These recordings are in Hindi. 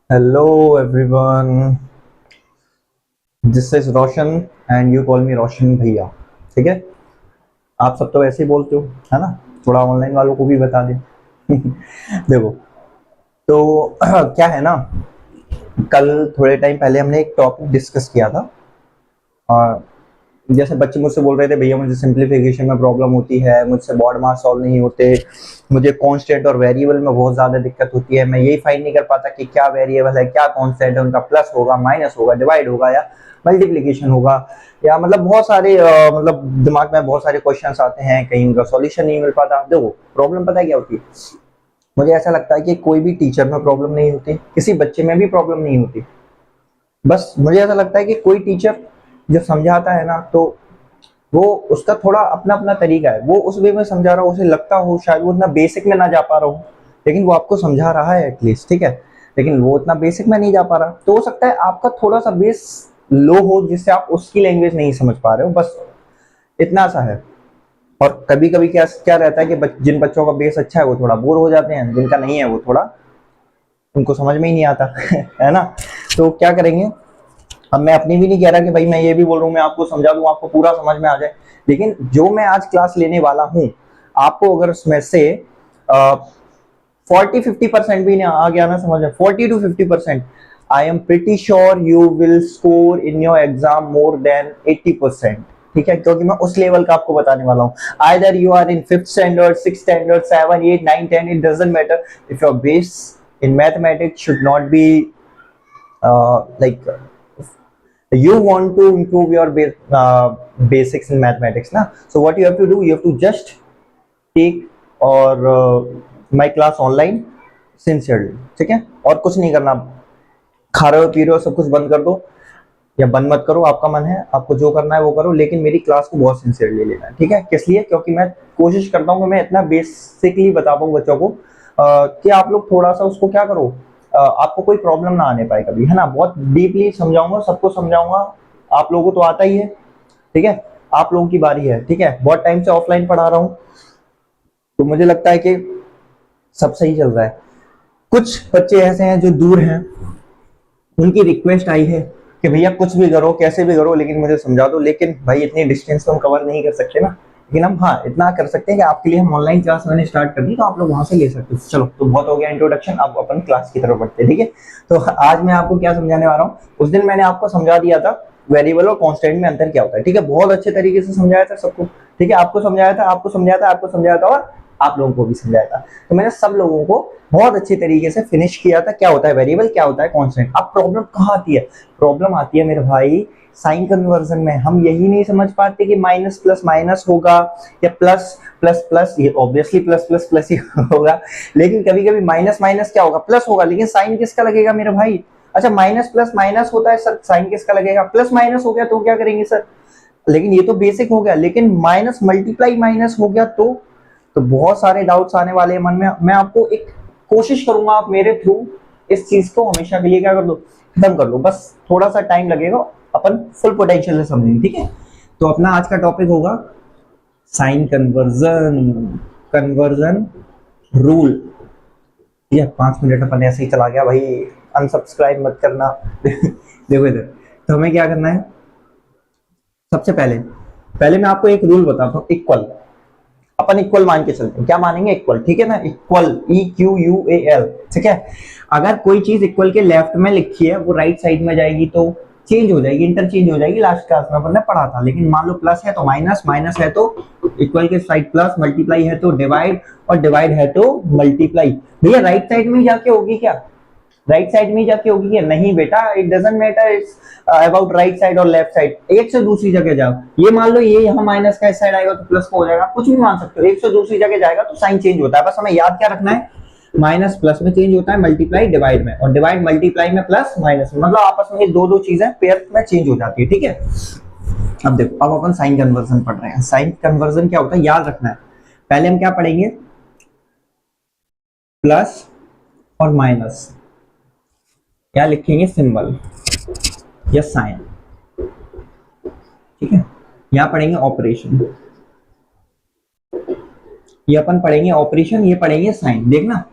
Hello everyone, this is Roshan and you call me Roshan भैया। ठीक है, आप सब तो ऐसे ही बोलते हो, है ना? थोड़ा ऑनलाइन वालों को भी बता दें। देखो, तो क्या है ना, कल थोड़े टाइम पहले हमने एक टॉपिक डिस्कस किया था। और जैसे बच्चे मुझसे बोल रहे थे, भैया मुझे सिंप्लीफिकेशन में प्रॉब्लम होती है, मुझसे बॉड मास सॉल्व नहीं होते, मुझे कांस्टेंट और वेरिएबल में बहुत ज़्यादा दिक्कत होती है, मैं यही फाइंड नहीं कर पाता कि क्या वेरिएबल है, क्या कांस्टेंट है, उनका प्लस होगा, माइनस होगा, डिवाइड होगा या मल्टीप्लीकेशन होगा, या मतलब बहुत सारे मतलब दिमाग में बहुत सारे क्वेश्चंस आते हैं, कहीं उनका सॉल्यूशन नहीं मिल पाता। देखो, प्रॉब्लम पता है क्या होती है? मुझे ऐसा लगता है कि कोई भी टीचर में प्रॉब्लम नहीं होती, किसी बच्चे में भी प्रॉब्लम नहीं होती। बस मुझे ऐसा लगता है कि कोई टीचर जब समझाता है ना, तो वो उसका थोड़ा अपना अपना तरीका है, वो उस वे में समझा रहा हो, उसे लगता हो शायद वो इतना बेसिक में ना जा पा रहा हो, लेकिन वो आपको समझा रहा है एटलीस्ट, ठीक है। लेकिन वो इतना बेसिक में नहीं जा पा रहा, तो हो सकता है आपका थोड़ा सा बेस लो हो, जिससे आप उसकी लैंग्वेज नहीं समझ पा रहे हो, बस इतना सा है। और कभी कभी क्या क्या रहता है कि जिन बच्चों का बेस अच्छा है वो थोड़ा बोर हो जाते हैं, जिनका नहीं है वो थोड़ा उनको समझ में ही नहीं आता। है ना? तो क्या करेंगे, अब मैं अपनी भी नहीं कह रहा कि भाई मैं ये भी बोल रहा हूँ मैं आपको समझा दूं, आपको पूरा समझ में आ जाए, लेकिन जो मैं आज क्लास लेने वाला हूँ, आपको अगर उसमें से 40-50% भी नहीं आ गया ना समझ में, 40 to 50%, I am pretty sure you will score in your exam more than 80%। ठीक है, क्योंकि मैं उस लेवल का आपको बताने वाला हूँ। Either you are in 5th standard, 6th standard, 7, 8, 9, 10, it doesn't matter, if your base in mathematics should not be like you want to improve your basics in mathematics na, so what you have to do, you have to just take और my class online sincerely। ठीक है, और कुछ नहीं करना, खा रहे हो पी रहे हो सब कुछ बंद कर दो, या बंद मत करो, आपका मन है, आपको जो करना है वो करो, लेकिन मेरी क्लास को बहुत सिंसियरली लेना है। ठीक है, किस लिए? क्योंकि मैं कोशिश करता हूँ कि मैं इतना बेसिकली बता पाऊँ बच्चों को कि आप लोग थोड़ा सा उसको क्या करो, आपको कोई प्रॉब्लम ना आने पाए कभी, है ना? बहुत डीपली समझाऊंगा, सबको समझाऊंगा, आप लोगों को तो आता ही है। ठीक है, आप लोगों की बारी है। ठीक है, बहुत टाइम से ऑफलाइन पढ़ा रहा हूँ, तो मुझे लगता है कि सब सही चल रहा है। कुछ बच्चे ऐसे हैं जो दूर हैं, उनकी रिक्वेस्ट आई है कि भैया कुछ भी करो, कैसे भी करो, लेकिन मुझे समझा दो। लेकिन भाई इतनी डिस्टेंस तो हम कवर नहीं कर सकते ना, लेकिन हम हाँ इतना कर सकते हैं कि आपके लिए हम ऑनलाइन क्लास मैंने स्टार्ट कर दी, तो आप लोग वहां से ले सकते हो। चलो, तो बहुत हो गया इंट्रोडक्शन, अब अपन क्लास की तरफ बढ़ते हैं। ठीक है, तो आज मैं आपको क्या समझाने वाला हूँ, उस दिन मैंने आपको समझा दिया था वेरिएबल और कांस्टेंट में अंतर क्या होता है। ठीक है, बहुत अच्छे तरीके से समझाया था सबको। ठीक है, आपको समझाया था, आपको समझाया था, आपको समझाया था, और आप लोगों को भी समझाया था। तो मैंने सब लोगों को बहुत अच्छी तरीके से फिनिश किया था, क्या होता है वेरिएबल, क्या होता है कांस्टेंट। अब प्रॉब्लम कहाँ आती है? प्रॉब्लम आती है मेरे भाई साइन कन्वर्जन में। हम यही नहीं समझ पाते कि माइनस प्लस माइनस होगा या प्लस प्लस प्लस, ये ऑब्वियसली प्लस प्लस प्लस ही होगा, लेकिन कभी कभी माइनस माइनस क्या होगा, प्लस होगा, लेकिन साइन किसका लगेगा मेरे भाई? अच्छा, माइनस प्लस माइनस होता है सर, साइन किसका लगेगा? प्लस माइनस हो गया तो क्या करेंगे सर? लेकिन ये तो बेसिक हो गया, लेकिन माइनस मल्टीप्लाई माइनस हो गया तो बहुत सारे डाउट्स आने वाले हैं मन में। मैं आपको एक कोशिश करूंगा, आप मेरे थ्रू इस चीज को हमेशा के लिए क्या कर दो, खत्म कर लो। बस थोड़ा सा टाइम लगेगा, अपन फुल पोटेंशियल से समझेंगे। ठीक है, तो अपना आज का टॉपिक होगा साइन कन्वर्जन, कन्वर्जन रूल। ये 5 मिनट अपन ऐसे ही चला गया भाई, अनसब्सक्राइब मत करना। देखो इधर, तो हमें क्या करना है, सबसे पहले पहले मैं आपको एक रूल बताता हूँ, इक्वल। अपन इक्वल मान के चलते हैं, क्या मानेंगे? इक्वल। ठीक है ना, इक्वल, EQUAL। ठीक है, अगर कोई चीज इक्वल के लेफ्ट में लिखी है, वो राइट साइड में जाएगी तो चेंज हो जाएगी, इंटरचेंज हो जाएगी। लास्ट क्लास में अपन ने पढ़ा था। लेकिन मान लो प्लस है तो माइनस, माइनस है तो इक्वल के साइड प्लस, मल्टीप्लाई है तो डिवाइड, और डिवाइड है तो मल्टीप्लाई। भैया राइट साइड में जाके होगी क्या? राइट साइड में जाके होगी क्या? नहीं बेटा, it doesn't matter, it's about right side और लेफ्ट साइड। एक से दूसरी जगह जाओ, ये मान लो ये यहाँ माइनस का इस साइड आएगा तो प्लस का हो जाएगा, कुछ भी मान सकते हो। एक से दूसरी जगह जाएगा तो साइन चेंज होता है, बस हमें याद क्या रखना है, माइनस प्लस में चेंज होता है, मल्टीप्लाई डिवाइड में, और डिवाइड मल्टीप्लाई में, प्लस माइनस में, मतलब आपस में ये दो दो चीजें पेयर में चेंज हो जाती है। ठीक है, अब देखो, अब अपन साइन कन्वर्जन पढ़ रहे हैं। साइन कन्वर्जन क्या होता है याद रखना है। पहले हम क्या पढ़ेंगे, प्लस और माइनस क्या लिखेंगे, सिंबल या साइन। ठीक है, यहां पढ़ेंगे ऑपरेशन, ये अपन पढ़ेंगे ऑपरेशन, ये पढ़ेंगे साइन। देखना,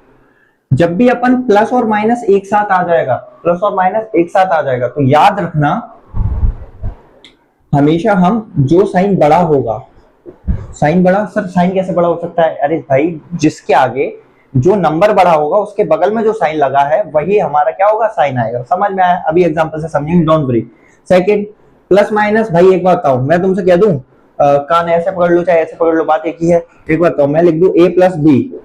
जब भी अपन प्लस और माइनस एक साथ आ जाएगा, प्लस और माइनस एक साथ आ जाएगा, तो याद रखना हमेशा हम जो साइन बड़ा होगा, साइन बड़ा, सर साइन कैसे बड़ा हो सकता है? अरे भाई जिसके आगे जो नंबर बड़ा होगा उसके बगल में जो साइन लगा है वही हमारा क्या होगा, साइन आएगा। समझ में आया? अभी एग्जांपल से समझेंगे, don't worry. Second, plus minus, भाई एक बात बताओ, मैं तुमसे कह दूं कान ऐसे पकड़ लो चाहे ऐसे पकड़ लो, बात एक ही है। एक बात बताओ, मैं लिख दूं a प्लस बी,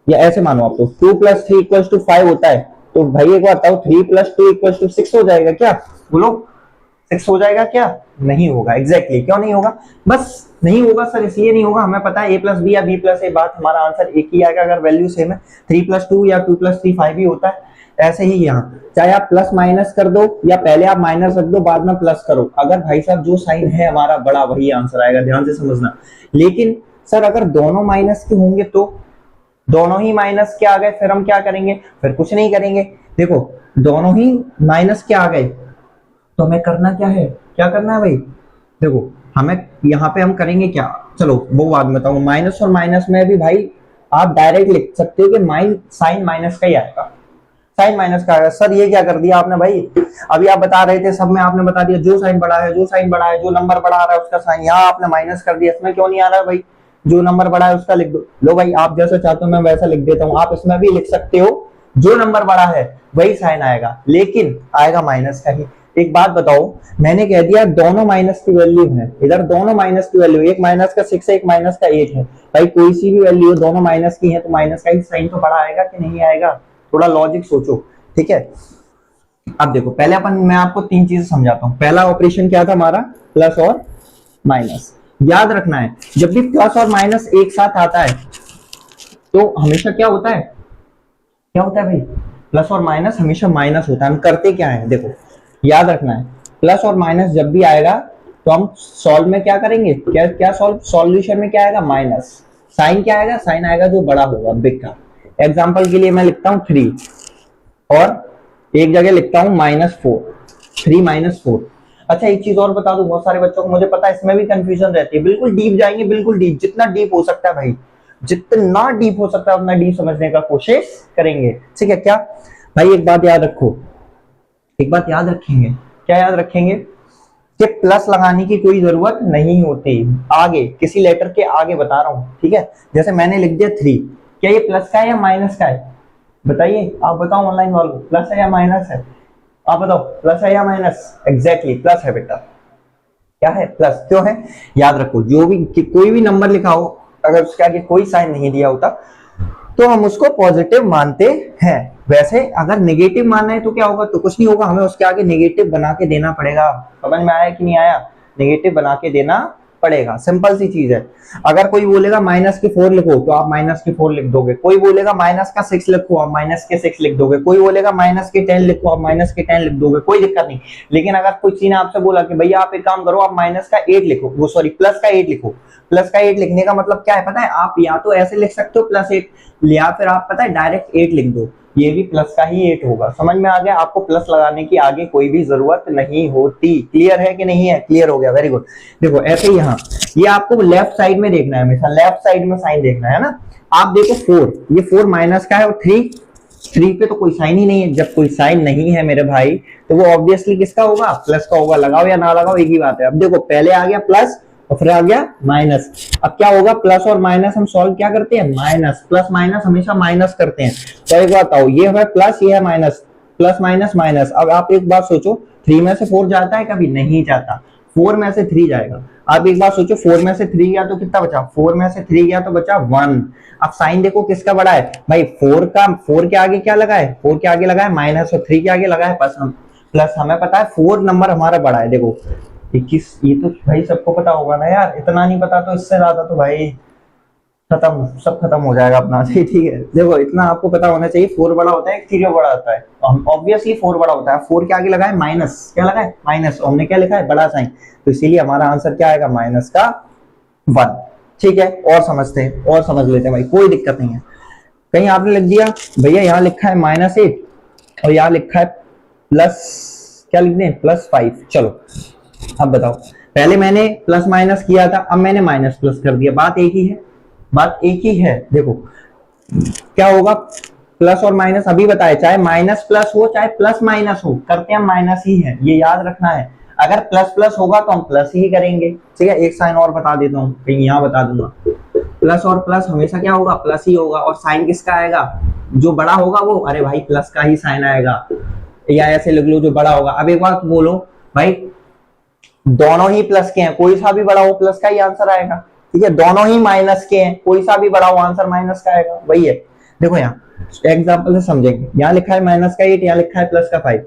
या ऐसे मानो आप, तो 2 प्लस 3 इक्वल्स टू 5 होता है, तो भाई एक बात बताओ 3 प्लस 2 इक्वल्स टू 6 हो जाएगा क्या? बोलो 6 हो जाएगा क्या? नहीं होगा। एग्जैक्टली क्यों नहीं होगा? बस नहीं होगा सर, इसलिए नहीं होगा, हमें पता है a प्लस बी या b प्लस ए, बात हमारा आंसर एक ही आएगा अगर वैल्यू सेम है। 3 प्लस 2 या 2 प्लस 3 5 ही होता है। ऐसे ही यहाँ चाहे आप प्लस माइनस कर दो या पहले आप माइनस रख दो बाद में प्लस करो, अगर भाई साहब जो साइन है हमारा बड़ा वही आंसर आएगा, ध्यान से समझना। लेकिन सर अगर दोनों माइनस के होंगे तो, दोनों ही माइनस के आ गए, फिर हम क्या करेंगे? फिर कुछ नहीं करेंगे। देखो दोनों ही माइनस के आ गए तो हमें करना क्या है? क्या करना है भाई? देखो हमें यहाँ पे हम करेंगे क्या, चलो वो बाद में बताऊंगा। माइनस और माइनस में भी भाई आप डायरेक्ट लिख सकते हो कि साइन माइनस का ही आएगा, साइन माइनस का आएगा। सर ये क्या कर दिया आपने भाई? अभी आप बता रहे थे सब में आपने बता दिया जो साइन बड़ा है, जो साइन बड़ा है, जो नंबर बड़ा आ रहा है उसका साइन, यहाँ आपने माइनस कर दिया, इसमें क्यों नहीं आ रहा है भाई? जो नंबर बड़ा है उसका लिख दो। लो भाई आप जैसा चाहते हो मैं वैसा लिख देता हूँ, आप इसमें भी लिख सकते हो जो नंबर बड़ा है वही साइन आएगा, लेकिन आएगा माइनस का ही। एक बात बताओ, मैंने कह दिया दोनों माइनस की वैल्यू है, इधर दोनों माइनस की वैल्यू, एक माइनस का 6 है एक माइनस का 8 है, भाई कोई सी भी वैल्यू दोनों माइनस की है तो माइनस का ही साइन तो बड़ा आएगा कि नहीं आएगा? थोड़ा लॉजिक सोचो, ठीक है। अब देखो पहले मैं आपको तीन चीजें समझाता हूँ। पहला ऑपरेशन क्या था हमारा? प्लस और माइनस। याद रखना है जब भी प्लस और माइनस एक साथ आता है तो हमेशा क्या होता है? क्या होता है भाई? प्लस और माइनस हमेशा माइनस होता है। हम करते क्या है देखो, याद रखना है प्लस और माइनस जब भी आएगा तो हम सॉल्व में क्या करेंगे? क्या क्या सॉल्व, सॉल्यूशन में क्या आएगा? माइनस। साइन क्या आएगा? साइन आएगा जो बड़ा होगा, बिग का। एग्जाम्पल के लिए मैं लिखता हूँ 3 और एक जगह लिखता हूँ -4, 3 -4। अच्छा एक चीज और बता दूं, बहुत सारे बच्चों को मुझे पता है इसमें भी कंफ्यूजन रहती है, बिल्कुल डीप जाएंगे, बिल्कुल डीप, जितना डीप हो सकता है भाई, जितना डीप हो सकता है उतना डीप समझने का कोशिश करेंगे, ठीक है क्या भाई? एक बात याद रखो, एक बात याद रखेंगे, क्या याद रखेंगे? कि प्लस लगाने की कोई जरूरत नहीं होती, आगे किसी लेटर के आगे बता रहा हूं, ठीक है। जैसे मैंने लिख दिया 3, क्या ये प्लस का है या माइनस का है? बताइए, आप बताओ ऑनलाइन वालों, प्लस है या माइनस है? आप बताओ प्लस है या माइनस? एग्जैक्टली प्लस है बेटा। क्या है? प्लस। क्यों है? याद रखो जो भी कोई भी नंबर लिखा हो अगर उसके आगे कोई साइन नहीं दिया होता तो हम उसको पॉजिटिव मानते हैं। वैसे अगर नेगेटिव मानना है तो क्या होगा? तो कुछ नहीं होगा, हमें उसके आगे नेगेटिव बना के देना पड़ेगा। समझ में आया कि नहीं आया? नेगेटिव बना के देना पड़ेगा, सिंपल सी चीज है। अगर कोई बोलेगा -4 लिखो तो आप -4 लिख दोगे, कोई बोलेगा -6 लिखो आप -6 लिख दोगे, कोई बोलेगा -10 लिखो आप -10 लिख दोगे, कोई दिक्कत नहीं। लेकिन अगर कोई चीज आपसे बोला कि भैया आप एक काम करो आप -8 लिखो, वो सॉरी +8 लिखो, +8 लिखने का मतलब क्या है पता है? आप या तो ऐसे लिख सकते हो +8, या फिर आप पता है डायरेक्ट 8 लिख दो, ये भी प्लस का ही 8 होगा। समझ में आ गया? आपको प्लस लगाने की आगे कोई भी जरूरत नहीं होती। क्लियर है कि नहीं है? क्लियर हो गया, वेरी गुड। देखो ऐसे ही यहाँ ये आपको लेफ्ट साइड में देखना है, हमेशा लेफ्ट साइड में साइन देखना है ना। आप देखो 4, ये 4 माइनस का है और 3 पे तो कोई साइन ही नहीं है। जब कोई साइन नहीं है मेरे भाई तो वो ऑब्वियसली किसका होगा? प्लस का होगा। लगाओ या ना लगाओ एक ही बात है। अब देखो पहले आ गया प्लस और फिर आ गया माइनस। अब क्या होगा? प्लस और माइनस हम सॉल्व क्या करते हैं? माइनस, प्लस माइनस हमेशा माइनस करते हैं। तो एक बात बताओ, ये है प्लस, ये है माइनस, प्लस माइनस माइनस। अब आप एक बात सोचो, 3 में से 4 जाता है? कभी नहीं जाता। 4 में से 3 जाएगा। आप एक बात सोचो, 4 में से 3 गया तो कितना बचा? 4 में से 3 गया तो बचा 1। अब साइन देखो किसका बड़ा है भाई? 4 के आगे क्या लगा है? 4 के आगे लगा है माइनस और 3 के आगे लगा है प्लस। हमें पता है 4 नंबर हमारा बड़ा है। देखो 21, ये तो भाई सबको पता होगा ना यार। इतना नहीं पता तो इससे ज्यादा तो भाई खत्म, सब खत्म हो जाएगा अपना। ठीक है, देखो इतना आपको पता होना चाहिए। 4 बड़ा होता है, 3 बड़ा होता है। ऑब्वियसली 4 बड़ा होता है। 4 के आगे लगा है माइनस, क्या लगा है? माइनस। हमने क्या लिखा है? बड़ा साइन, तो इसीलिए हमारा आंसर क्या आएगा? माइनस का 1। ठीक है, और समझते हैं, और समझ लेते हैं भाई, कोई दिक्कत नहीं है। कहीं आपने लिख दिया भैया यहाँ लिखा है -8 और यहाँ लिखा है प्लस, क्या लिख दें? +5। चलो अब बताओ, पहले मैंने प्लस माइनस किया था, अब मैंने माइनस प्लस कर दिया, बात एक ही है, बात एक ही है। देखो क्या होगा? प्लस और माइनस अभी बताए, चाहे माइनस प्लस हो चाहे प्लस माइनस हो, करते हम माइनस ही है, ये याद रखना है। अगर प्लस प्लस होगा तो हम प्लस ही करेंगे, ठीक है। एक साइन और बता देता हूँ, कहीं यहाँ बता दूंगा, प्लस और प्लस हमेशा क्या होगा, प्लस ही होगा। और साइन किसका आएगा, जो बड़ा होगा वो, अरे भाई प्लस का ही साइन आएगा, या ऐसे लिख लो जो बड़ा होगा। अब एक बात बोलो भाई, दोनों ही प्लस के हैं, कोई सा भी बड़ा हो प्लस का ही आंसर आएगा, ठीक है। दोनों ही माइनस के हैं, कोई सा भी बड़ा हो आंसर माइनस का आएगा, वही है। देखो यहाँ एग्जांपल से समझेंगे, यहाँ लिखा है माइनस का 8, यहाँ लिखा है प्लस का 5।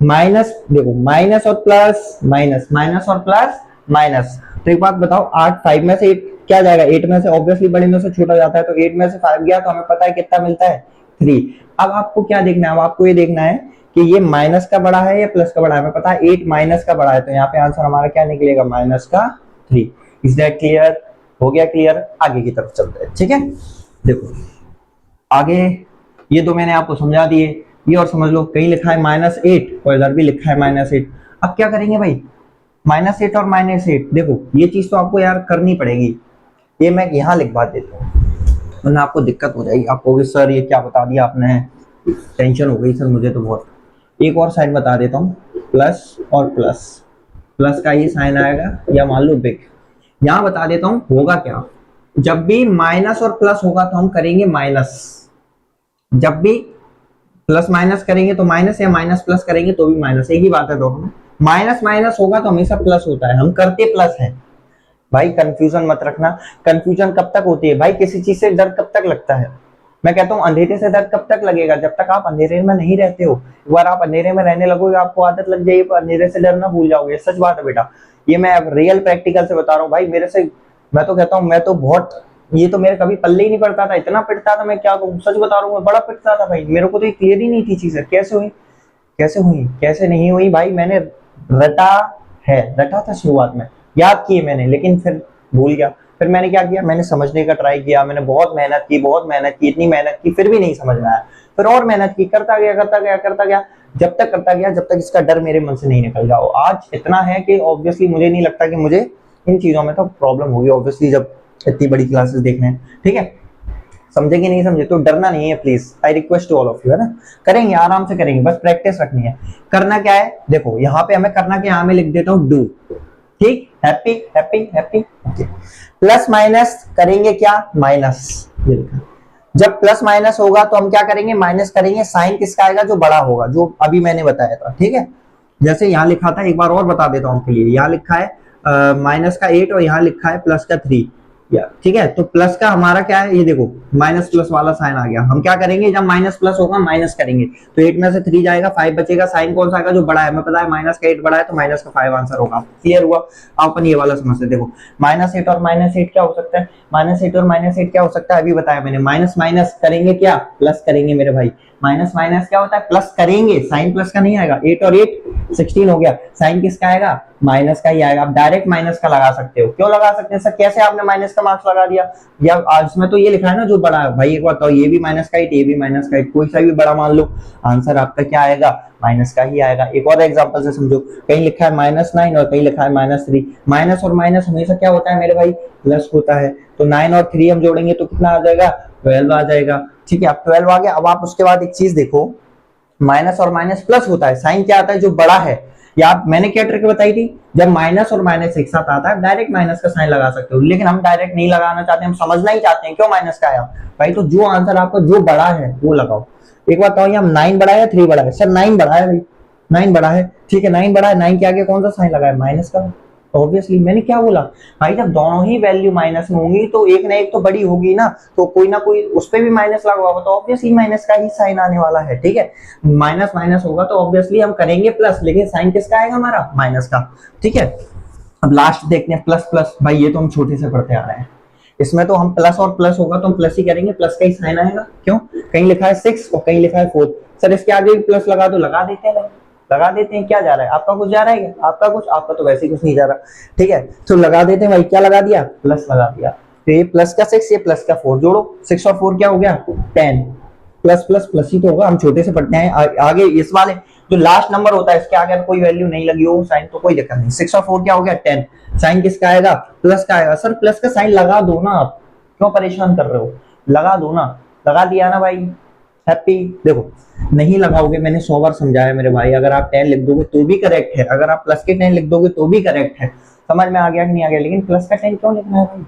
माइनस देखो, माइनस और प्लस, माइनस माइनस और प्लस माइनस। तो एक बात बताओ, 8 5 में से 8 क्या जाएगा, 8 में से ऑब्वियसली बड़े में से छोटा जाता है, तो 8 में से 5 गया तो हमें पता है कितना मिलता है, 3। अब आपको क्या देखना है, अब आपको ये देखना है कि ये माइनस का बड़ा है या प्लस का बड़ा है। हमें पता है 8 माइनस का बड़ा है, तो यहाँ पे आंसर हमारा क्या निकलेगा, माइनस का 3। इज दैट क्लियर, हो गया क्लियर। आगे की तरफ चलते हैं, ठीक है। देखो आगे ये तो मैंने आपको समझा दिए, ये और समझ लो, कहीं लिखा है -8 और इधर भी लिखा है -8। अब क्या करेंगे भाई, -8 और -8, देखो ये चीज तो आपको यार करनी पड़ेगी। ये मैं यहाँ लिखवा देता हूँ, वरना आपको दिक्कत हो जाएगी, आप कहोगे सर ये क्या बता दिया आपने, टेंशन हो गई सर मुझे तो बहुत। एक और साइन बता देता हूँ, प्लस और प्लस, प्लस का ये साइन आएगा, या मान लो बिग। यहाँ बता देता हूँ होगा क्या, जब भी माइनस और प्लस होगा तो हम करेंगे माइनस, जब भी प्लस माइनस करेंगे तो माइनस, या माइनस प्लस करेंगे तो भी माइनस, एक ही बात है दोनों में। माइनस माइनस होगा तो हमेशा प्लस होता है, हम करते प्लस है भाई, कंफ्यूजन मत रखना। कंफ्यूजन कब तक होती है भाई, किसी चीज से डर कब तक लगता है। मैं कहता हूँ अंधेरे से डर कब तक लगेगा, जब तक आप अंधेरे में नहीं रहते हो। एक बार आप अंधेरे में रहने लगोगे, आपको आदत लग जाएगी, अंधेरे से डरना भूल जाओगे, सच बात है बेटा। ये मैं रियल प्रैक्टिकल से बता रहा हूँ भाई, मेरे से, मैं तो कहता हूँ, मैं तो बहुत, ये तो मेरे कभी पल्ले ही नहीं पड़ता था, इतना पिटता था, मैं क्या कहूँ, सच बता रहा हूँ, मैं बड़ा पिटता था भाई, मेरे को तो ये क्लियर ही नहीं थी चीजें, कैसे हुई कैसे हुई कैसे नहीं हुई भाई। मैंने रटा है, रटा था शुरुआत में, याद किए मैंने, लेकिन फिर भूल गया। फिर मैंने क्या किया, मैंने समझने का ट्राई किया, मैंने बहुत मेहनत की, बहुत मेहनत की, इतनी मेहनत की, फिर भी नहीं समझ में आया। फिर और मेहनत की, करता गया करता गया करता गया, जब तक करता गया जब तक इसका डर मेरे मन से नहीं निकल गया। आज इतना है कि ऑब्वियसली मुझे नहीं लगता कि मुझे इन चीजों में तो प्रॉब्लम होगी, ऑब्वियसली जब इतनी बड़ी क्लासेस देखने हैं, ठीक है। समझे कि नहीं समझे, तो डरना नहीं है please, I request to all of you, है ना। करेंगे, आराम से करेंगे, बस प्रैक्टिस रखनी है। करना क्या है, देखो यहाँ पे हमें करना क्या, यहाँ में लिख देता हूँ डू, ठीक, happy happy happy, okay. Plus minus करेंगे क्या, माइनस, ये लिखा। जब प्लस माइनस होगा तो हम क्या करेंगे, माइनस करेंगे। साइन किसका आएगा, जो बड़ा होगा, जो अभी मैंने बताया था, ठीक है। जैसे यहाँ लिखा था, एक बार और बता देता हूँ आपके लिए, यहाँ लिखा है माइनस का 8 और यहाँ लिखा है प्लस का 3, ठीक है। तो प्लस का हमारा क्या है, ये देखो माइनस प्लस वाला साइन आ गया। हम क्या करेंगे, जब माइनस प्लस होगा माइनस करेंगे, तो 8 में से 3 जाएगा, 5 बचेगा। साइन कौन सा आएगा, जो बड़ा है, हमें पता है माइनस का 8 बड़ा है, तो माइनस का 5 आंसर होगा। क्लियर हुआ। अपन ये वाला समझते, देखो -8 और -8 क्या हो सकता है, -8 और -8 क्या हो सकता है, अभी बताया मैंने। माइनस माइनस करेंगे क्या, प्लस करेंगे मेरे भाई। माइनस माइनस क्या होता है, प्लस करेंगे, साइन प्लस का नहीं आएगा। 8 और 8 16 हो गया, साइन किसका आएगा, माइनस का ही आएगा। आप डायरेक्ट माइनस का लगा सकते हो, क्यों लगा सकते हैं सर, कैसे आपने माइनस का मार्क्स लगा दिया, या इसमें तो ये लिखा है ना जो बड़ा है भाई। एक बात बताओ, ये भी माइनस का 8, ये भी माइनस का 8, कोई सा भी बड़ा मान लो, आंसर आपका क्या आएगा, माइनस का ही आएगा। एक और एग्जांपल से समझो, कहीं लिखा है -9 और कहीं लिखा है -3। माइनस और माइनस हमेशा क्या होता है मेरे भाई, प्लस होता है। तो 9 और 3 हम जोड़ेंगे तो कितना आ जाएगा, 12 आ जाएगा, ठीक है। अब 12 आ गया। अब आप उसके बाद एक चीज देखो, माइनस और माइनस प्लस होता है, साइन क्या आता है, जो बड़ा है। या मैंने क्या ट्रिक बताई थी, जब माइनस और माइनस एक साथ आता है, डायरेक्ट माइनस का साइन लगा सकते हो, लेकिन हम डायरेक्ट नहीं लगाना चाहते, हम समझना ही चाहते हैं क्यों माइनस का आया भाई। तो जो आंसर आपका जो बड़ा है वो लगाओ। एक बात बताओ, यहाँ 9 बड़ा है या 3 बड़ा है, सर 9 बड़ा है भाई, 9 बड़ा है, ठीक है। 9 बड़ा है, 9 के आगे कौन सा साइन लगा है, माइनस का। ऑब्वियसली मैंने क्या बोला भाई, जब दोनों ही वैल्यू माइनस में होंगी तो एक ना एक तो बड़ी होगी ना, तो कोई ना कोई उस पे भी माइनस लगा होगा, तो ऑब्वियसली माइनस का ही साइन आने वाला है, ठीक है। माइनस माइनस होगा तो ऑब्वियसली हम करेंगे प्लस, लेकिन साइन किसका आएगा, हमारा माइनस का, ठीक है। अब लास्ट देखते हैं, प्लस प्लस, भाई ये तो हम छोटे से पढ़ते आ रहे हैं, इसमें तो हम प्लस और प्लस होगा तो हम प्लस ही करेंगे, प्लस का ही साइन आएगा। क्यों, कहीं लिखा है 6 और कहीं लिखा है 4, सर इसके आगे भी प्लस लगा दो, लगा देते हैं, लगा देते हैं। क्या जा रहा है आपका, कुछ जा रहा है क्या, आपका कुछ, आपका तो वैसे ही कुछ नहीं जा रहा, ठीक है। तो लगा देते हैं भाई, क्या लगा दिया, प्लस लगा दिया। तो ये प्लस का 6, ये प्लस का 4, जोड़ो 6 और 4 क्या हो गया, 10। प्लस प्लस प्लस ही तो होगा, हम छोटे से पढ़ते हैं। आगे इस वाले जो लास्ट नंबर होता है, इसके आगे कोई वैल्यू नहीं लगी हो साइन तो कोई दिक्कत नहीं। 6 और 4 क्या हो गया, 10। साइन किसका आएगा, प्लस का आएगा। सर प्लस का साइन लगा दो ना, आप क्यों परेशान कर रहे हो, लगा दो ना, लगा दिया ना भाई, हैप्पी। देखो नहीं लगाओगे, मैंने 100 बार समझाया मेरे भाई, अगर आप 10 लिख दोगे तो भी करेक्ट है, अगर आप प्लस के 10 लिख दोगे तो भी करेक्ट है। समझ में आ गया कि नहीं आ गया? लेकिन प्लस का 10 क्यों लिखना है भाई?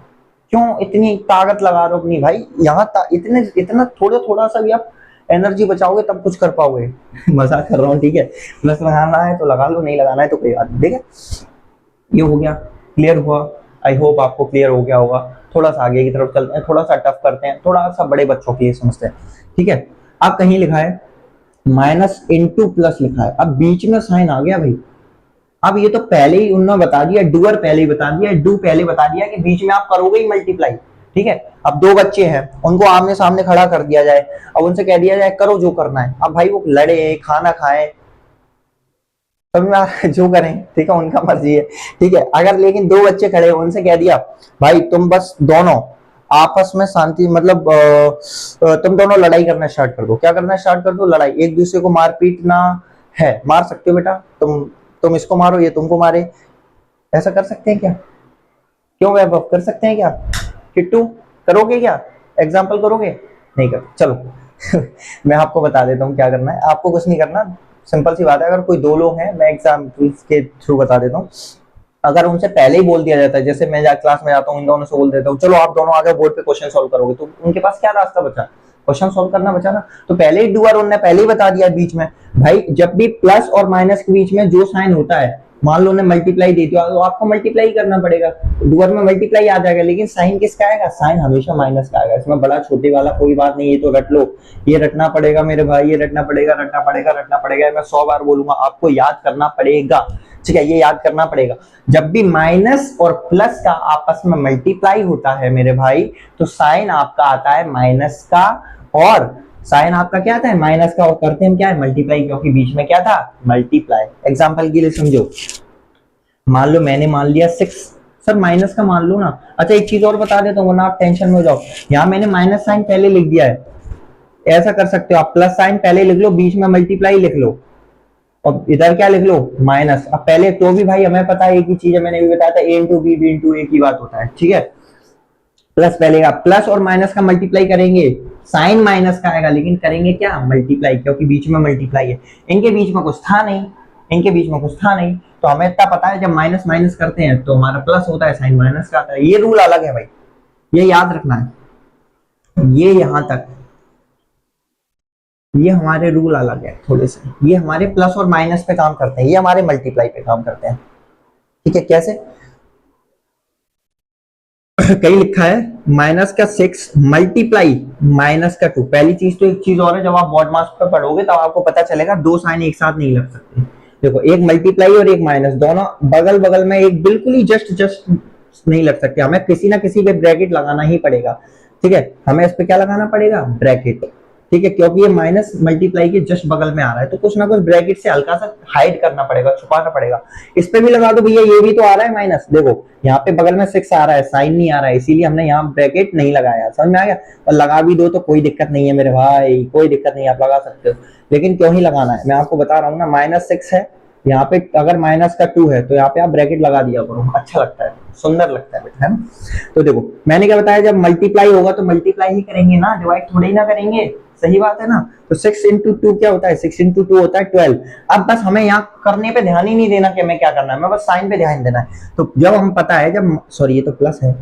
क्यों इतनी ताकत लगा रहे हो अपनी भाई? यहाँ इतने इतना थोड़ा थोड़ा सा भी आप एनर्जी बचाओगे तब कुछ कर पाओगे। मजाक कर रहा हूँ, ठीक है। प्लस लगाना है तो लगा लो, नहीं लगाना है तो कोई बात नहीं, ठीक है। ये हो गया, क्लियर हुआ? आई होप आपको क्लियर हो गया होगा। थोड़ा सा आगे की तरफ चलते हैं, थोड़ा सा टफ करते हैं, थोड़ा सा बड़े बच्चों के लिए समझते हैं, ठीक है। अब कहीं लिखा है माइनस इंटू प्लस लिखा है, अब बीच में साइन आ गया भाई। अब ये तो पहले ही उन्होंने बता दिया, डूअर पहले ही बता दिया, डू पहले बता दिया कि बीच में आप करोगे ही मल्टीप्लाई, ठीक है। अब दो बच्चे हैं, उनको आमने सामने खड़ा कर दिया जाए, अब उनसे कह दिया जाए करो जो करना है। अब भाई वो लड़े, खाना खाएं, जो करें, ठीक है, उनका मर्जी है, ठीक है। अगर लेकिन दो बच्चे खड़े हैं, उनसे कह दिया भाई तुम बस दोनों आपस में शांति, मतलब तुम दोनों लड़ाई करना स्टार्ट कर दो। क्या करना स्टार्ट कर दो? लड़ाई। एक दूसरे को मार पीटना है, मार सकते हो बेटा, तुम इसको मारो, ये तुमको मारे, ऐसा कर सकते हैं क्या? क्यों वैभव, कर सकते हैं क्या? किट्टू करोगे क्या? एग्जाम्पल करोगे? नहीं कर, चलो। मैं आपको बता देता हूँ क्या करना है। आपको कुछ नहीं करना, सिंपल सी बात है। अगर कोई दो लोग हैं, मैं एग्जाम्पल के थ्रू बता देता हूँ। अगर उनसे पहले ही बोल दिया जाता है, जैसे मैं क्लास में जाता हूँ, इन दोनों से बोल देता हूँ चलो आप दोनों आगे बोर्ड पे क्वेश्चन सॉल्व करोगे, तो उनके पास क्या रास्ता बचा? क्वेश्चन सॉल्व करना बचा ना। तो पहले ही डूअर उन्होंने पहले ही बता दिया बीच में, भाई जब भी प्लस और माइनस के बीच में जो साइन होता है, मान लो उन्हें मल्टीप्लाई दे दिया तो आपको मल्टीप्लाई करना पड़ेगा। डूअर में मल्टीप्लाई आ जाएगा, लेकिन साइन किसका आएगा? साइन हमेशा माइनस का आएगा। इसमें बड़ा छोटे वाला कोई बात नहीं, ये तो रट लो, ये रटना पड़ेगा मेरे भाई, ये रटना पड़ेगा, रटना पड़ेगा, रटना पड़ेगा। मैं 100 बार बोलूंगा, आपको याद करना पड़ेगा, ठीक है, ये याद करना पड़ेगा। जब भी माइनस और प्लस का आपस में मल्टीप्लाई होता है मेरे भाई, तो साइन आपका आता है माइनस का, और साइन आपका क्या आता है? माइनस का, और करते हम क्या है? मल्टीप्लाई, क्योंकि बीच में क्या था? मल्टीप्लाई। एग्जांपल के लिए समझो, मान लो मैंने मान लिया 6, सर माइनस का मान लो ना। अच्छा एक चीज और बता देता हूँ, वरना आप टेंशन में हो जाओ। यहाँ मैंने माइनस साइन पहले लिख दिया है, ऐसा कर सकते हो आप, प्लस साइन पहले लिख लो, बीच में मल्टीप्लाई लिख लो, और इधर क्या लिख लो? माइनस। अब पहले तो भी भाई हमें पता है एक ही चीज है, मैंने भी बताया था, ए इंटू बी, बी इंटू ए की बात होता है, ठीक है। प्लस पहले का, प्लस और माइनस का मल्टीप्लाई करेंगे, साइन माइनस का आएगा, लेकिन करेंगे क्या? मल्टीप्लाई, क्योंकि बीच में मल्टीप्लाई है। इनके बीच में कुछ था नहीं, इनके बीच में कुछ था नहीं, तो हमें इतना पता है जब माइनस माइनस करते हैं तो हमारा प्लस होता है, साइन माइनस का आता है। ये रूल अलग है भाई, ये याद रखना है। ये यहां तक, ये हमारे रूल अलग है थोड़े से, ये हमारे प्लस और माइनस पे काम करते हैं, ये हमारे मल्टीप्लाई पे काम करते हैं, ठीक है। कैसे? कहीं लिखा है माइनस का 6 मल्टीप्लाई माइनस का 2। पहली चीज तो एक चीज और है, जब आप बोर्ड मार्क्स पर पढ़ोगे तब आपको पता चलेगा दो साइन एक साथ नहीं लग सकते। देखो एक मल्टीप्लाई और एक माइनस, दोनों बगल बगल में, एक बिल्कुल ही जस्ट नहीं लग सकते। हमें किसी ना किसी पे ब्रैकेट लगाना ही पड़ेगा, ठीक है। हमें इस पे क्या लगाना पड़ेगा? ब्रैकेट, ठीक है, क्योंकि ये माइनस मल्टीप्लाई के जस्ट बगल में आ रहा है, तो कुछ ना कुछ ब्रैकेट से हल्का सा हाइड करना पड़ेगा, छुपाना पड़ेगा। इस पे भी लगा दो भैया, ये भी तो आ रहा है माइनस, देखो यहाँ पे बगल में 6 आ रहा है, साइन नहीं आ रहा है, इसीलिए हमने यहाँ ब्रैकेट नहीं लगाया। समझ में आ गया? और लगा भी दो तो कोई दिक्कत नहीं है मेरे भाई, कोई दिक्कत नहीं, आप लगा सकते हो। लेकिन क्यों ही लगाना है, मैं आपको बता रहा हूँ ना, -6 है यहाँ पे, अगर माइनस का 2 है तो यहाँ पे आप ब्रैकेट लगा दिया करो, अच्छा लगता है, सुंदर लगता है बेटा, है ना। तो देखो मैंने क्या बताया, जब मल्टीप्लाई होगा तो मल्टीप्लाई ही करेंगे ना, डिवाइड थोड़ी ही ना करेंगे, सही बात है ना। तो 6 इंटू 2 क्या होता है? 6 इंटू 2 होता है 12। अब बस हमें यहाँ करने पे ध्यान ही नहीं देना कि हमें क्या करना है, हमें बस साइन पे ध्यान देना है। तो जब हम पता है, जब सॉरी ये तो प्लस है,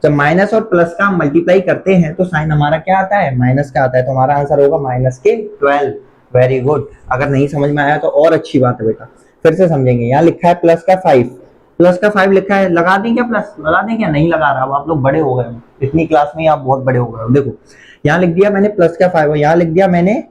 जब माइनस और प्लस का मल्टीप्लाई करते हैं तो साइन हमारा क्या आता है? माइनस का आता है, तो हमारा आंसर होगा -12। Very good. अगर नहीं समझ में आया तो और अच्छी बात है बेटा, फिर से समझेंगे। यहाँ लिखा है प्लस का 5, प्लस का 5 लिखा है, लगा दें क्या? प्लस लगा दें क्या? नहीं लगा रहा, अब आप लोग बड़े हो गए हो, इतनी क्लास में आप बहुत बड़े हो गए हो। देखो यहाँ लिख दिया मैंने प्लस का 5, और यहाँ लिख दिया मैंने,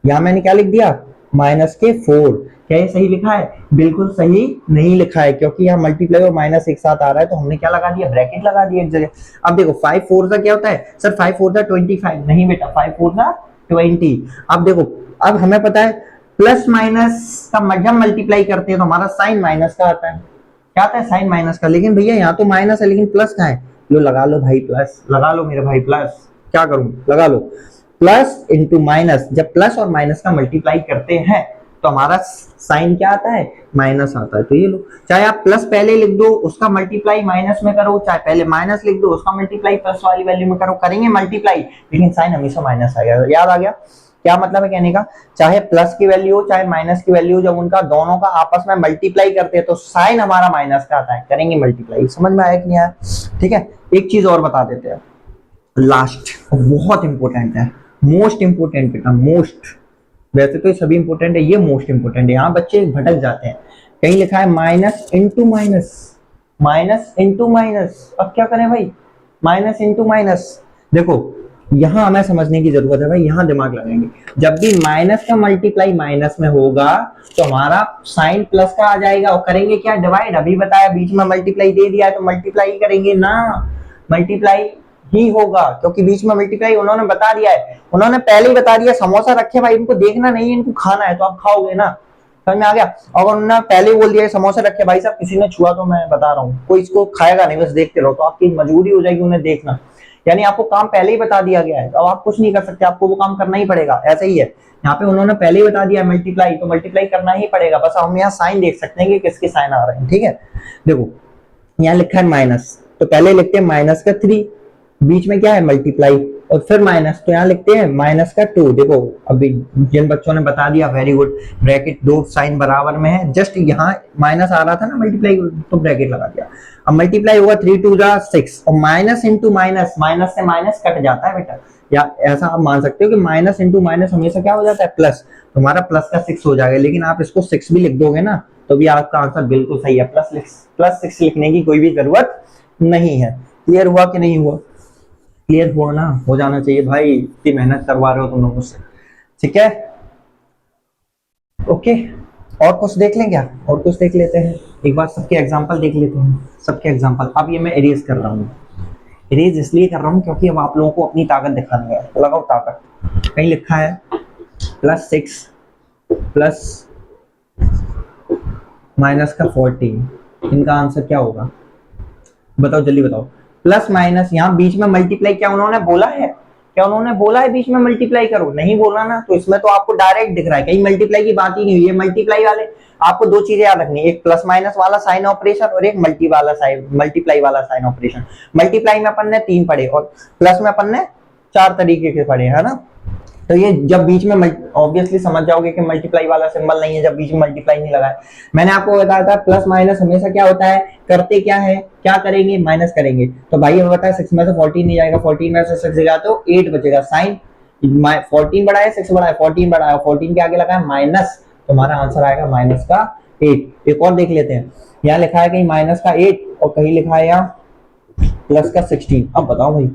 यहाँ मैंने क्या लिख दिया? -4। क्या ये सही लिखा है? बिल्कुल सही नहीं लिखा है, क्योंकि यहाँ मल्टीप्लाई और माइनस एक साथ आ रहा है, तो हमने क्या लगा दिया? ब्रैकेट लगा दिया एक जगह। अब देखो 5 4 का क्या होता है? सर 5 4 25, नहीं बेटा, 5 4 20। अब देखो, अब हमें पता है प्लस माइनस का जब मल्टीप्लाई करते हैं तो हमारा साइन माइनस का आता है, क्या आता है? साइन माइनस का। लेकिन भैया यहाँ तो माइनस है, लेकिन प्लस का है, लो लगा लो भाई प्लस, लगा लो मेरे भाई प्लस, क्या करूं, लगा लो। प्लस इंटू माइनस, जब प्लस और माइनस का मल्टीप्लाई करते हैं तो हमारा साइन क्या आता है, माइनस आता है। तो ये लो, चाहे आप प्लस पहले लिख दो उसका मल्टीप्लाई माइनस में करो, चाहे पहले माइनस लिख दो उसका मल्टीप्लाई प्लस वाली वैल्यू में करो, करेंगे मल्टीप्लाई, लेकिन साइन हमेशा माइनस आएगा। याद आ गया क्या मतलब है कहने का, चाहे प्लस की वैल्यू हो चाहे माइनस की वैल्यू हो, जब उनका दोनों का आपस में मल्टीप्लाई करते हैं तो साइन हमारा माइनस का आता है, करेंगे मल्टीप्लाई। समझ में आया कि नहीं आया? ठीक है, एक चीज और बता देते हैं लास्ट, बहुत इंपॉर्टेंट है, मोस्ट इंपॉर्टेंट बेटा, मोस्ट, वैसे तो सभी इंपॉर्टेंट है, ये मोस्ट इंपॉर्टेंट है। यहाँ बच्चे भटक जाते हैं, कहीं लिखा है minus into minus, minus into minus, अब क्या करें भाई, माइनस इंटू माइनस। देखो यहां हमें समझने की जरूरत है भाई, यहां दिमाग लगाएंगे, जब भी माइनस का मल्टीप्लाई माइनस में होगा तो हमारा साइन प्लस का आ जाएगा, और करेंगे क्या, डिवाइड। अभी बताया बीच में मल्टीप्लाई दे दिया है तो मल्टीप्लाई ही करेंगे ना, मल्टीप्लाई ही होगा, क्योंकि बीच में मल्टीप्लाई उन्होंने बता दिया है, उन्होंने पहले ही बता दिया। समोसा रखे भाई, इनको देखना नहीं है, इनको खाना है तो आप खाओगे ना, समझ में आ गया। और उन्होंने पहले ही बोल दिया समोसे रखे भाई साहब, किसी ने छुआ तो मैं बता रहा हूँ, कोई इसको खाएगा नहीं, बस देखते रहो, तो आपकी मजबूरी हो जाएगी उन्हें देखना, यानी आपको काम पहले ही बता दिया गया है, तो आप कुछ नहीं कर सकते, आपको वो काम करना ही पड़ेगा। ऐसा ही है, यहाँ पे उन्होंने पहले ही बता दिया मल्टीप्लाई, तो मल्टीप्लाई करना ही पड़ेगा, बस हम यहाँ साइन देख सकते हैं कि किसके साइन आ रहे हैं। ठीक है, देखो यहाँ लिखा है माइनस, तो पहले लिखते हैं माइनस का 3, बीच में क्या है मल्टीप्लाई, और फिर माइनस, तो यहाँ लिखते हैं माइनस का 2। देखो अभी जिन बच्चों ने बता दिया, वेरी गुड, ब्रैकेट दो साइन बराबर में है, जस्ट यहाँ माइनस आ रहा था ना मल्टीप्लाई, तो ब्रैकेट लगा दिया। अब मल्टीप्लाई होगा 3 2 जा 6, और माइनस इंटू माइनस, माइनस से माइनस कट जाता है बेटा, या ऐसा आप मान सकते हो कि माइनस इंटू माइनस हमेशा क्या हो जाता है, प्लस, तो हमारा प्लस का 6 हो जाएगा, लेकिन आप इसको 6 भी लिख दोगे ना तो भी आपका आंसर बिल्कुल सही है, प्लस 6 लिखने की कोई भी जरूरत नहीं है। क्लियर हुआ कि नहीं हुआ? क्लियर हुआ ना, हो जाना चाहिए भाई, इतनी मेहनत करवा रहे हो तुम लोगों से। ठीक है, ओके, और कुछ देख लें क्या, और कुछ देख लेते हैं, एक बार सबके एग्जांपल देख लेते हैं, सबके एग्जांपल। अब ये मैं इरेज कर रहा हूँ, इरेज इसलिए कर रहा हूँ क्योंकि अब आप लोगों को अपनी ताकत दिखानी है, लगाओ ताकत। कहीं लिखा है +6 प्लस माइनस का 14, इनका आंसर क्या होगा बताओ, जल्दी बताओ। प्लस माइनस, यहाँ बीच में मल्टीप्लाई क्या उन्होंने बोला है, क्या उन्होंने बोला है बीच में मल्टीप्लाई करो, नहीं बोला ना, तो इसमें तो आपको डायरेक्ट दिख रहा है, कहीं मल्टीप्लाई की बात ही नहीं हुई है। मल्टीप्लाई वाले आपको दो चीजें याद रखनी है, एक प्लस माइनस वाला साइन ऑपरेशन और एक मल्टीप्लाई वाला साइन ऑपरेशन। मल्टीप्लाई में अपन ने 3 पढ़े और प्लस में अपन ने 4 तरीके के पढ़े, है ना। तो ये जब बीच में ऑब्वियसली समझ जाओगे कि मल्टीप्लाई वाला सिंबल नहीं है जब बीच में मल्टीप्लाई नहीं लगा है। मैंने आपको बताया था प्लस माइनस हमेशा क्या होता है, करते क्या है, क्या करेंगे, माइनस करेंगे। तो भाई हमें बताया 6 में से 14 नहीं जाएगा, 14 में से 6 जाएगा तो 8 बचेगा। साइन 14 बढ़ा है 6 बढ़ा है, 14 बढ़ा है, 14 के आगे लगा है माइनस, तो हमारा आंसर आएगा माइनस का 8। एक और देख लेते हैं, यहाँ लिखा है कहीं माइनस का 8 और कहीं लिखा है यहाँ प्लस का 16। अब बताओ भाई,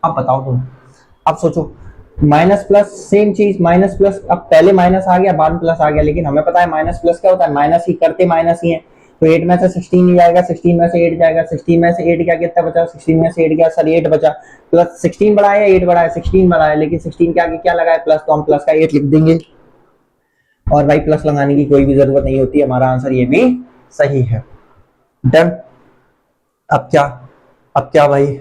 अब बताओ तुम, अब सोचो, माइनस प्लस सेम चीज, माइनस प्लस, अब पहले माइनस आ गया बाद में प्लस आ गया, लेकिन हमें पता है माइनस प्लस क्या होता है, माइनस ही करते माइनस ही है। तो 8 में से 16 नहीं जाएगा, 16 में से 8 जाएगा, 16 में से 8 क्या कितना बचा, 16 में से 8 गया सर 8 बचा, प्लस 16 बढ़ा है 8 बढ़ा है, 16 बढ़ा है, लेकिन 16 के आगे क्या लगा है प्लस, तो हम प्लस का 8 लिख देंगे। और भाई प्लस लगाने की कोई भी जरूरत नहीं होती, हमारा आंसर ये भी सही है। डन। अब क्या भाई,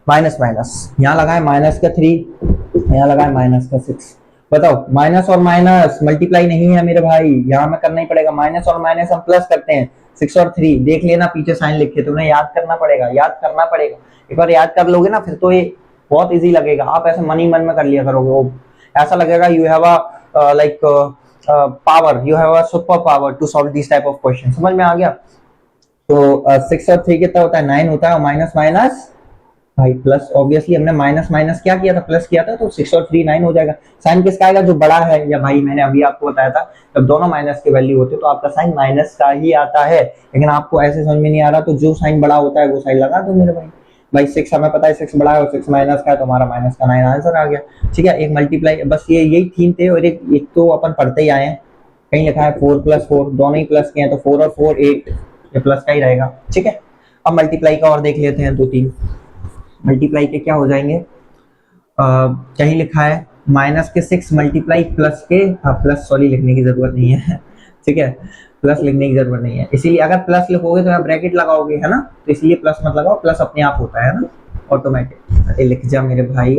माइनस माइनस, यहाँ लगा है माइनस का 3, यहाँ लगा है माइनस का 6। बताओ माइनस और माइनस मल्टीप्लाई नहीं है मेरे भाई, यहाँ में करना ही पड़ेगा। माइनस और माइनस हम प्लस करते हैं, 6 और 3 देख लेना पीछे साइन लिख के, तुम्हें याद करना पड़ेगा, याद करना पड़ेगा। एक बार याद कर लोगे ना फिर तो ये बहुत इजी लगेगा, आप ऐसे मन ही मन में कर लिया करोगे, वो ऐसा लगेगा you have a like power, you have a super power to solve this type of question. समझ में आ गया? तो 6 और 3 कितना होता है, 9 होता है, और माइनस माइनस भाई प्लस, ऑब्वियसली हमने माइनस माइनस क्या किया था, प्लस किया था, तो 6 और 3 9 हो जाएगा। साइन किसका आएगा, जो बड़ा है, या भाई मैंने अभी आपको बताया था जब दोनों माइनस की वैल्यू होती है तो आपका साइन माइनस का ही आता है, लेकिन आपको ऐसे समझ में नहीं आ रहा तो जो साइन बड़ा होता है वो साइन लगा दो मेरे भाई। भाई 6 हमें पता है 6 बड़ा है और 6 माइनस का है, तो हमारा माइनस का 9 आंसर आ गया। ठीक है, एक मल्टीप्लाई, बस ये यही थीम थे, और एक तो अपन पढ़ते ही आए हैं। कहीं लिखा है 4 + 4, दोनों ही प्लस के हैं, तो 4 और 4 8, ये प्लस का ही रहेगा। ठीक है, अब मल्टीप्लाई का और देख लेते हैं 2-3 मल्टीप्लाई के क्या हो जाएंगे। कहीं लिखा है माइनस के 6 मल्टीप्लाई प्लस के, हाँ प्लस सॉरी लिखने की जरूरत नहीं है ठीक है, प्लस लिखने की जरूरत नहीं है, इसीलिए अगर प्लस लिखोगे तो आप ब्रैकेट लगाओगे, है ना, तो इसलिए प्लस मत लगाओ, प्लस अपने आप होता है ना ऑटोमेटिक। लिख जा मेरे भाई,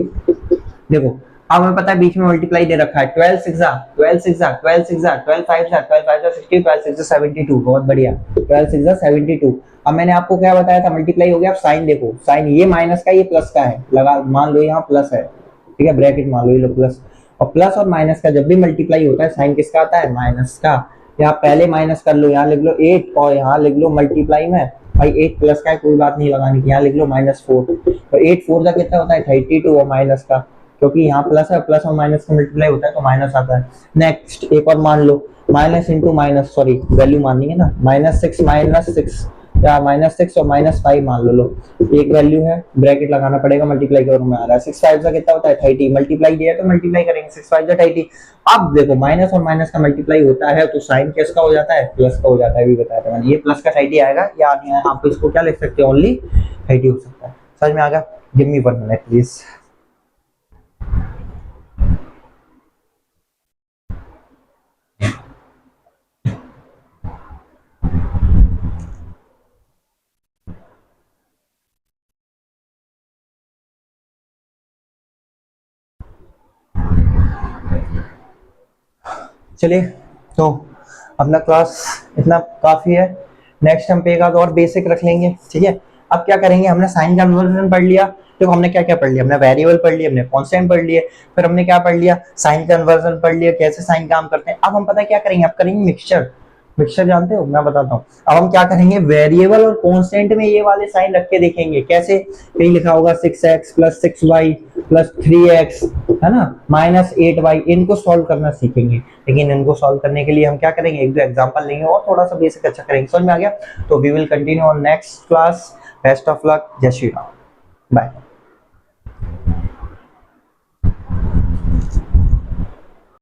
देखो अब हमें पता है बीच में मल्टीप्लाई दे रखा है 12 सिक्सा 12 सिक्सा 12 सिक्सा 12 फाइव 60 12 सिक्सा 72, बहुत बढ़िया 12 सिक्सा 72। अब मैंने आपको क्या बताया था, मल्टीप्लाई हो गया। अब साइन देखो, साइन ये माइनस का ये प्लस का है, लगा मान लो यहाँ प्लस है, ठीक है, ब्रैकेट मान लो ये लो प्लस। और प्लस और माइनस का जब भी मल्टीप्लाई होता है साइन किसका आता है, माइनस का। यहाँ पहले माइनस कर लो, यहाँ लिख लो 8 और यहाँ लिख लो मल्टीप्लाई में भाई 8 प्लस का है, कोई बात नहीं लगाने की, यहाँ लिख लो -4। तो 8 4 का कितना होता है 32 और माइनस का, क्योंकि यहाँ प्लस है, प्लस और माइनस का मल्टीप्लाई होता है तो माइनस आता है। नेक्स्ट एक और मान लो, minus into minus, sorry value माननी है ना, -6 -6 या -6 और -5 मान लो एक वैल्यू है, ब्रैकेट लगाना पड़ेगा, मल्टीप्लाई करो में आ रहा है। 6 5 का कितना होता है 30, मल्टीप्लाई दिया है तो मल्टीप्लाई करेंगे, 6 5 जा 30। अब देखो माइनस और माइनस का मल्टीप्लाई होता है तो साइन किसका हो जाता है, प्लस का हो जाता है, भी बताया था मैंने। ये प्लस का 30 आएगा या नहीं आएगा, आप इसको क्या लिख सकते हो, ओनली 30 हो सकता है। समझ में आ गया? Give me 1 minute please. चलिए तो अपना क्लास इतना काफी है। नेक्स्ट हम पे एक आध और बेसिक रख लेंगे, ठीक है। अब क्या करेंगे, हमने साइन कन्वर्जन पढ़ लिया, तो हमने क्या क्या पढ़ लिया, हमने वेरिएबल पढ़ लिया, हमने कांस्टेंट पढ़ लिए, फिर हमने क्या पढ़ लिया, साइन कन्वर्जन पढ़ लिया, कैसे साइन काम करते हैं। अब हम पता क्या करेंगे, अब करेंगे मिक्सचर। मिक्सचर जानते हो, मैं बताता हूँ। अब हम क्या करेंगे, वेरिएबल और कांस्टेंट में ये वाले साइन रख के देखेंगे कैसे। कहीं लिखा होगा 6x + 6y + 3x, है ना, -8y, इनको सॉल्व करना सीखेंगे। लेकिन इनको सॉल्व करने के लिए हम क्या करेंगे, एक दो एग्जांपल लेंगे और थोड़ा सा बेसिक अच्छा करेंगे। समझ में आ गया? तो we will continue on next class. Best of luck, जय श्री राम, बाय।